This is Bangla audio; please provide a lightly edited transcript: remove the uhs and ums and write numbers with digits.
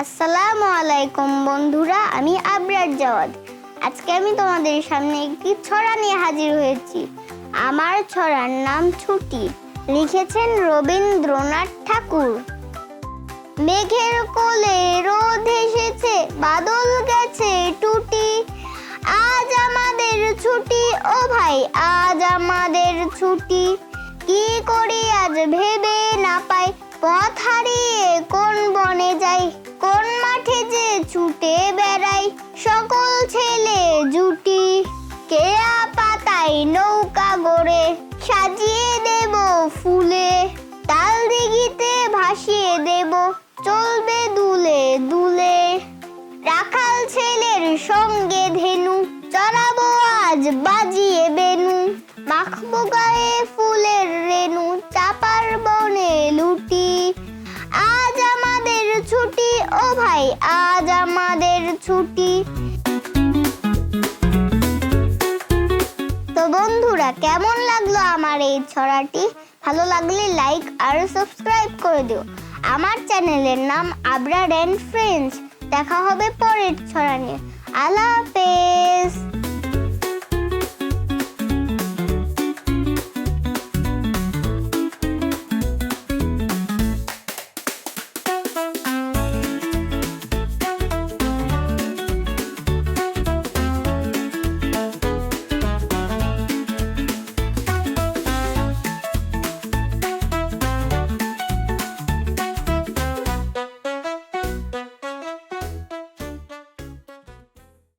আসসালামু আলাইকুম বন্ধুরা, আমি আবরার জাওয়াদ। আজকে আমি তোমাদের সামনে একটি ছড়া নিয়ে হাজির হয়েছি। আমার ছড়ার নাম ছুটি, লিখেছেন রবীন্দ্রনাথ ঠাকুর। মেঘের কোলে রোদ এসেছে, বাদল গেছে টুটি, আজ আমাদের ছুটি ও ভাই, আজ আমাদের ছুটি। কি করি আজ ভেবে না পাই, পথ হারিয়ে কোন বনে যাই, কোন মাঠে যে ছুটে বেড়াই, সকল ছেলে জুটি। কেয়া পাতায় নৌকা গড়ে সাজিয়ে দেব ফুলে, তাল দিঘিতে ভাসিয়ে দেব চলবে দুলে দুলে। রাখাল ছেলের সঙ্গে ধেনু চড়াবো আজ বাজিয়ে বেনু, মাখবো গায়ে ফুলের রেণু চাপার বনে লুটি। আজ আমাদের ছুটি ও ভাই, আজ আমাদের ছুটি। তো বন্ধুরা, কেমন লাগলো আমার এই ছড়াটি? ভালো লাগলে লাইক আর সাবস্ক্রাইব করে দিও। আমার চ্যানেলের নাম আবরার এন্ড ফ্রেন্ডস। দেখা হবে পরের ছড়া নিয়ে। আল্লাহ হাফেজ।